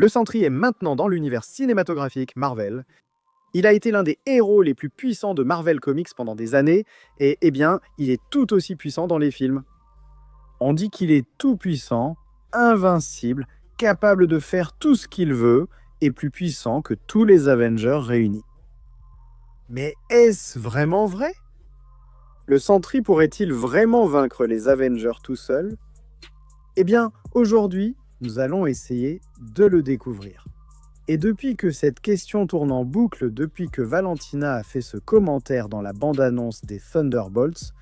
Le Sentry est maintenant dans l'univers cinématographique Marvel. Il a été l'un des héros les plus puissants de Marvel Comics pendant des années, et il est tout aussi puissant dans les films. On dit qu'il est tout puissant, invincible, capable de faire tout ce qu'il veut, et plus puissant que tous les Avengers réunis. Mais est-ce vraiment vrai? Le Sentry pourrait-il vraiment vaincre les Avengers tout seul? Eh bien, aujourd'hui, nous allons essayer de le découvrir. Et depuis que cette question tourne en boucle, depuis que Valentina a fait ce commentaire dans la bande-annonce des Thunderbolts,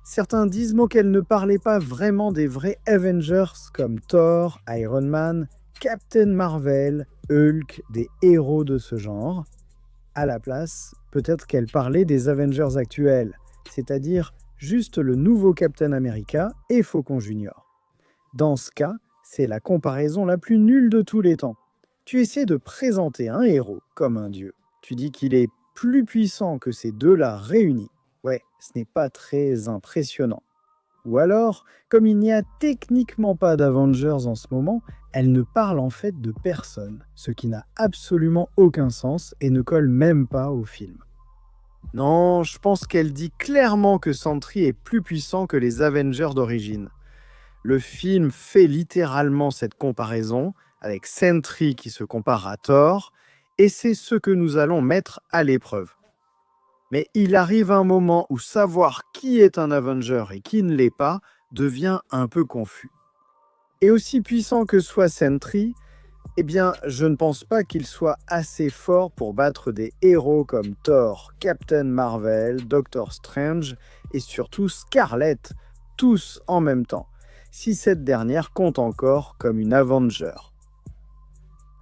certains disent qu'elle ne parlait pas vraiment des vrais Avengers comme Thor, Iron Man, Captain Marvel, Hulk, des héros de ce genre. À la place, peut-être qu'elle parlait des Avengers actuels, c'est-à-dire juste le nouveau Captain America et Faucon Junior. Dans ce cas, c'est la comparaison la plus nulle de tous les temps. Tu essaies de présenter un héros comme un dieu. Tu dis qu'il est plus puissant que ces deux-là réunis. Ouais, ce n'est pas très impressionnant. Ou alors, comme il n'y a techniquement pas d'Avengers en ce moment, elle ne parle en fait de personne, ce qui n'a absolument aucun sens et ne colle même pas au film. Non, je pense qu'elle dit clairement que Sentry est plus puissant que les Avengers d'origine. Le film fait littéralement cette comparaison, avec Sentry qui se compare à Thor, et c'est ce que nous allons mettre à l'épreuve. Mais il arrive un moment où savoir qui est un Avenger et qui ne l'est pas devient un peu confus. Et aussi puissant que soit Sentry, je ne pense pas qu'il soit assez fort pour battre des héros comme Thor, Captain Marvel, Doctor Strange et surtout Scarlet, tous en même temps, si cette dernière compte encore comme une Avenger.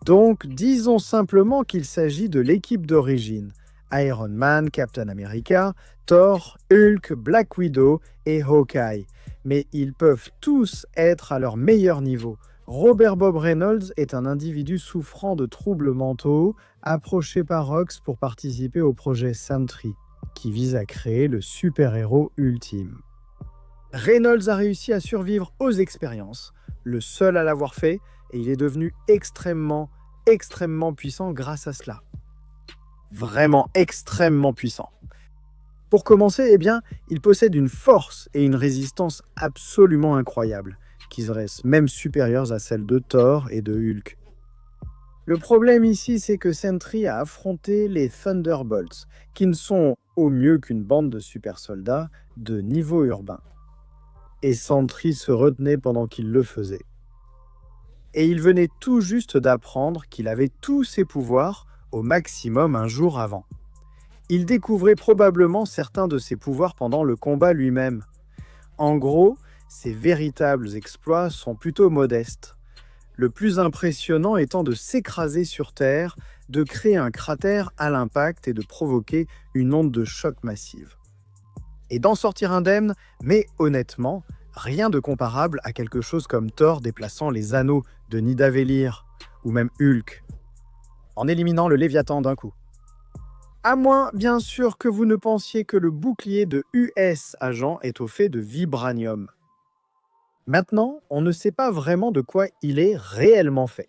Donc, disons simplement qu'il s'agit de l'équipe d'origine. Iron Man, Captain America, Thor, Hulk, Black Widow et Hawkeye. Mais ils peuvent tous être à leur meilleur niveau. Robert Bob Reynolds est un individu souffrant de troubles mentaux, approché par Rox pour participer au projet Sentry, qui vise à créer le super-héros ultime. Reynolds a réussi à survivre aux expériences, le seul à l'avoir fait, et il est devenu extrêmement puissant grâce à cela. Vraiment extrêmement puissant. Pour commencer, il possède une force et une résistance absolument incroyables, qui restent même supérieures à celles de Thor et de Hulk. Le problème ici, c'est que Sentry a affronté les Thunderbolts, qui ne sont au mieux qu'une bande de super soldats de niveau urbain. Et Sentry se retenait pendant qu'il le faisait. Et il venait tout juste d'apprendre qu'il avait tous ses pouvoirs au maximum un jour avant. Il découvrait probablement certains de ses pouvoirs pendant le combat lui-même. En gros, ses véritables exploits sont plutôt modestes. Le plus impressionnant étant de s'écraser sur Terre, de créer un cratère à l'impact et de provoquer une onde de choc massive. Et d'en sortir indemne, mais honnêtement, rien de comparable à quelque chose comme Thor déplaçant les anneaux de Nidavellir, ou même Hulk, en éliminant le Léviathan d'un coup. À moins, bien sûr, que vous ne pensiez que le bouclier de US Agent est au fait de vibranium. Maintenant, on ne sait pas vraiment de quoi il est réellement fait.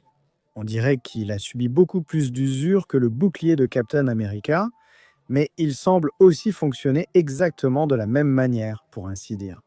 On dirait qu'il a subi beaucoup plus d'usure que le bouclier de Captain America, mais il semble aussi fonctionner exactement de la même manière, pour ainsi dire.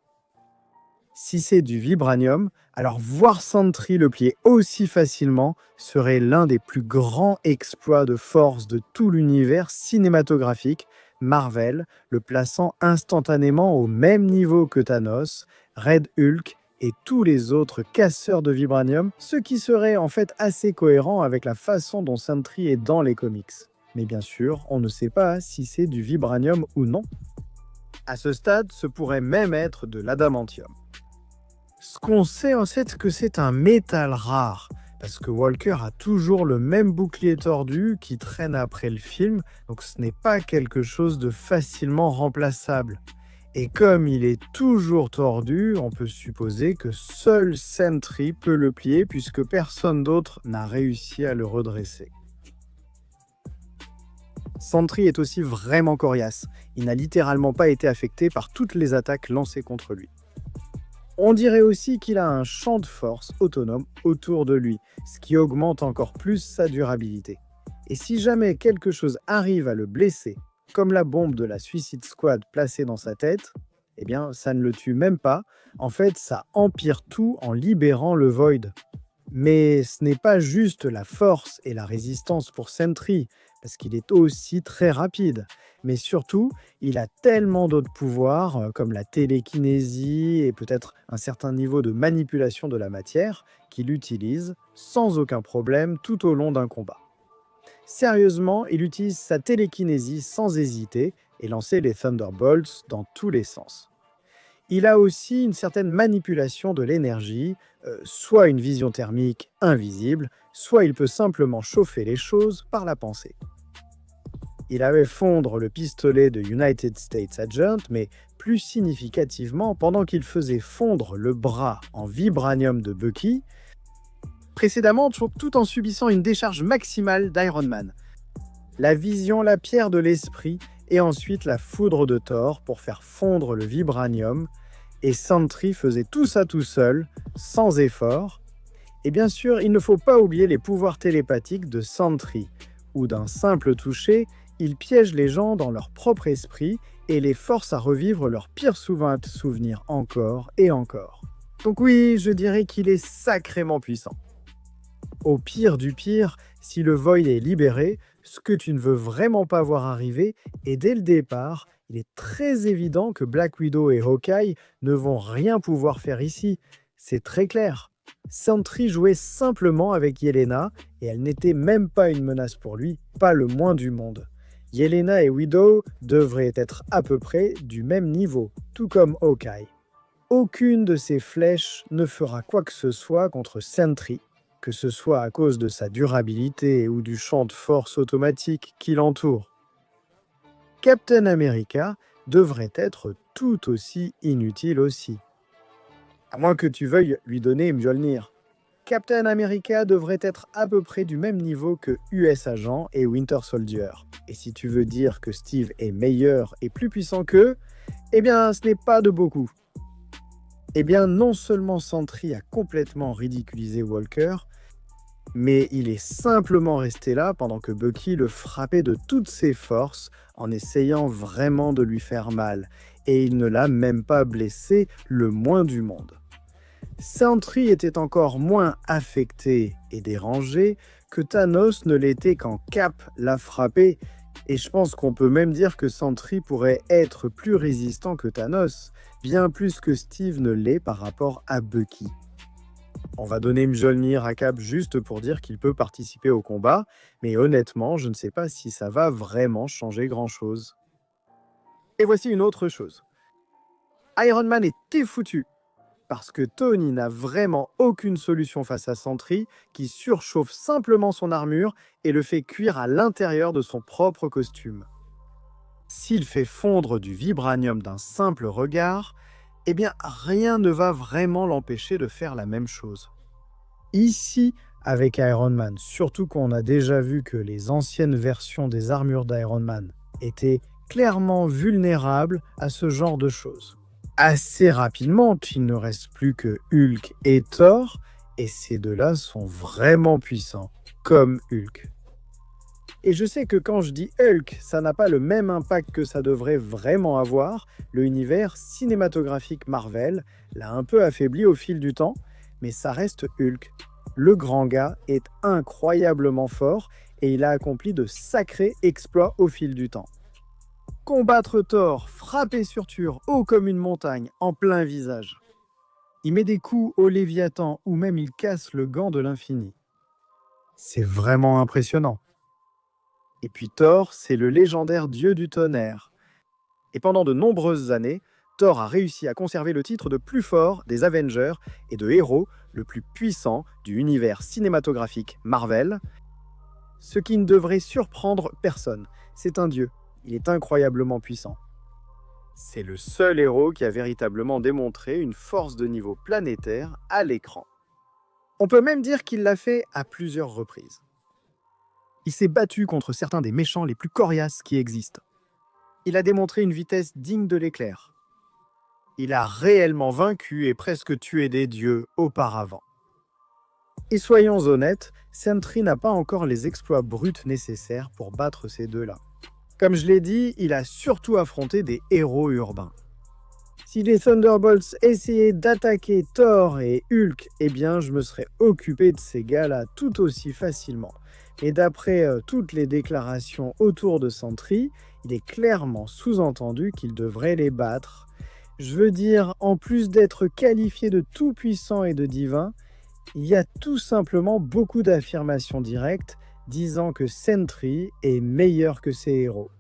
Si c'est du vibranium, alors voir Sentry le plier aussi facilement serait l'un des plus grands exploits de force de tout l'univers cinématographique, Marvel, le plaçant instantanément au même niveau que Thanos, Red Hulk et tous les autres casseurs de vibranium, ce qui serait en fait assez cohérent avec la façon dont Sentry est dans les comics. Mais bien sûr, on ne sait pas si c'est du vibranium ou non. À ce stade, ce pourrait même être de l'adamantium. Ce qu'on sait c'est que c'est un métal rare, parce que Walker a toujours le même bouclier tordu qui traîne après le film, donc ce n'est pas quelque chose de facilement remplaçable. Et comme il est toujours tordu, on peut supposer que seul Sentry peut le plier puisque personne d'autre n'a réussi à le redresser. Sentry est aussi vraiment coriace. Il n'a littéralement pas été affecté par toutes les attaques lancées contre lui. On dirait aussi qu'il a un champ de force autonome autour de lui, ce qui augmente encore plus sa durabilité. Et si jamais quelque chose arrive à le blesser, comme la bombe de la Suicide Squad placée dans sa tête, eh bien, ça ne le tue même pas. En fait, ça empire tout en libérant le Void. Mais ce n'est pas juste la force et la résistance pour Sentry, parce qu'il est aussi très rapide. Mais surtout, il a tellement d'autres pouvoirs, comme la télékinésie et peut-être un certain niveau de manipulation de la matière, qu'il utilise sans aucun problème tout au long d'un combat. Sérieusement, il utilise sa télékinésie sans hésiter et lancer les Thunderbolts dans tous les sens. Il a aussi une certaine manipulation de l'énergie, soit une vision thermique invisible, soit il peut simplement chauffer les choses par la pensée. Il avait fondre le pistolet de United States Agent, mais plus significativement, pendant qu'il faisait fondre le bras en vibranium de Bucky, précédemment tout en subissant une décharge maximale d'Iron Man. La vision, la pierre de l'esprit, et ensuite la foudre de Thor pour faire fondre le vibranium, et Sentry faisait tout ça tout seul, sans effort. Et bien sûr, il ne faut pas oublier les pouvoirs télépathiques de Sentry, où d'un simple toucher, il piège les gens dans leur propre esprit et les force à revivre leurs pires souvenirs encore et encore. Donc oui, je dirais qu'il est sacrément puissant. Au pire du pire, si le Void est libéré, ce que tu ne veux vraiment pas voir arriver, et dès le départ, il est très évident que Black Widow et Hawkeye ne vont rien pouvoir faire ici. C'est très clair. Sentry jouait simplement avec Yelena, et elle n'était même pas une menace pour lui, pas le moins du monde. Yelena et Widow devraient être à peu près du même niveau, tout comme Hawkeye. Aucune de ces flèches ne fera quoi que ce soit contre Sentry, que ce soit à cause de sa durabilité ou du champ de force automatique qui l'entoure. Captain America devrait être tout aussi inutile aussi. À moins que tu veuilles lui donner Mjolnir. Captain America devrait être à peu près du même niveau que US Agent et Winter Soldier. Et si tu veux dire que Steve est meilleur et plus puissant qu'eux, eh bien ce n'est pas de beaucoup. Eh bien non seulement Sentry a complètement ridiculisé Walker, mais il est simplement resté là pendant que Bucky le frappait de toutes ses forces en essayant vraiment de lui faire mal, et il ne l'a même pas blessé le moins du monde. Sentry était encore moins affecté et dérangé que Thanos ne l'était quand Cap l'a frappé, et je pense qu'on peut même dire que Sentry pourrait être plus résistant que Thanos, bien plus que Steve ne l'est par rapport à Bucky. On va donner Mjolnir à Cap juste pour dire qu'il peut participer au combat, mais honnêtement, je ne sais pas si ça va vraiment changer grand-chose. Et voici une autre chose. Iron Man était foutu, parce que Tony n'a vraiment aucune solution face à Sentry, qui surchauffe simplement son armure et le fait cuire à l'intérieur de son propre costume. S'il fait fondre du vibranium d'un simple regard, eh bien rien ne va vraiment l'empêcher de faire la même chose. Ici, avec Iron Man, surtout qu'on a déjà vu que les anciennes versions des armures d'Iron Man étaient clairement vulnérables à ce genre de choses. Assez rapidement, il ne reste plus que Hulk et Thor, et ces deux-là sont vraiment puissants, comme Hulk. Et je sais que quand je dis Hulk, ça n'a pas le même impact que ça devrait vraiment avoir. L'univers cinématographique Marvel l'a un peu affaibli au fil du temps, mais ça reste Hulk. Le grand gars est incroyablement fort et il a accompli de sacrés exploits au fil du temps. Combattre Thor, frapper sur Thor, haut comme une montagne, en plein visage. Il met des coups au Léviathan ou même il casse le gant de l'infini. C'est vraiment impressionnant. Et puis Thor, c'est le légendaire dieu du tonnerre. Et pendant de nombreuses années, Thor a réussi à conserver le titre de plus fort des Avengers et de héros le plus puissant du univers cinématographique Marvel, ce qui ne devrait surprendre personne. C'est un dieu, il est incroyablement puissant. C'est le seul héros qui a véritablement démontré une force de niveau planétaire à l'écran. On peut même dire qu'il l'a fait à plusieurs reprises. Il s'est battu contre certains des méchants les plus coriaces qui existent. Il a démontré une vitesse digne de l'éclair. Il a réellement vaincu et presque tué des dieux auparavant. Et soyons honnêtes, Sentry n'a pas encore les exploits bruts nécessaires pour battre ces deux-là. Comme je l'ai dit, il a surtout affronté des héros urbains. Si les Thunderbolts essayaient d'attaquer Thor et Hulk, eh bien je me serais occupé de ces gars-là tout aussi facilement. Et d'après toutes les déclarations autour de Sentry, il est clairement sous-entendu qu'il devrait les battre. Je veux dire, en plus d'être qualifié de tout-puissant et de divin, il y a tout simplement beaucoup d'affirmations directes disant que Sentry est meilleur que ses héros.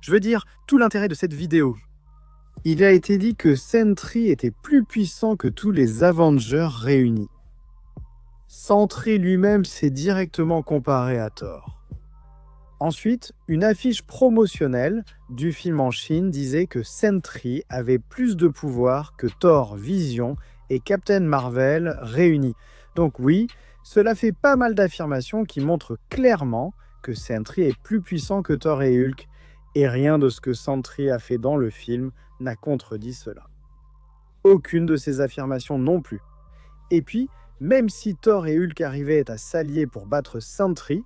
Je veux dire, tout l'intérêt de cette vidéo. Il a été dit que Sentry était plus puissant que tous les Avengers réunis. Sentry lui-même s'est directement comparé à Thor. Ensuite, une affiche promotionnelle du film en Chine disait que Sentry avait plus de pouvoir que Thor, Vision et Captain Marvel réunis. Donc oui, cela fait pas mal d'affirmations qui montrent clairement que Sentry est plus puissant que Thor et Hulk, et rien de ce que Sentry a fait dans le film n'a contredit cela. Aucune de ces affirmations non plus. Et puis, même si Thor et Hulk arrivaient à s'allier pour battre Sentry,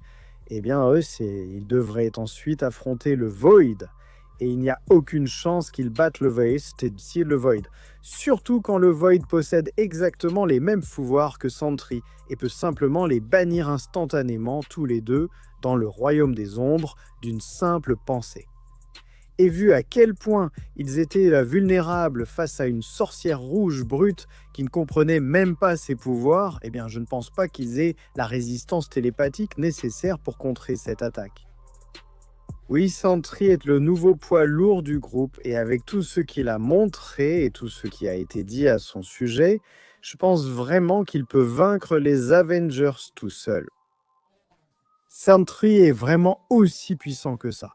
eh bien ils devraient ensuite affronter le Void. Et il n'y a aucune chance qu'ils battent le Void. Surtout quand le Void possède exactement les mêmes pouvoirs que Sentry et peut simplement les bannir instantanément tous les deux dans le royaume des ombres d'une simple pensée. Et vu à quel point ils étaient vulnérables face à une sorcière rouge brute qui ne comprenait même pas ses pouvoirs, eh bien je ne pense pas qu'ils aient la résistance télépathique nécessaire pour contrer cette attaque. Oui, Sentry est le nouveau poids lourd du groupe, et avec tout ce qu'il a montré et tout ce qui a été dit à son sujet, je pense vraiment qu'il peut vaincre les Avengers tout seul. Sentry est vraiment aussi puissant que ça.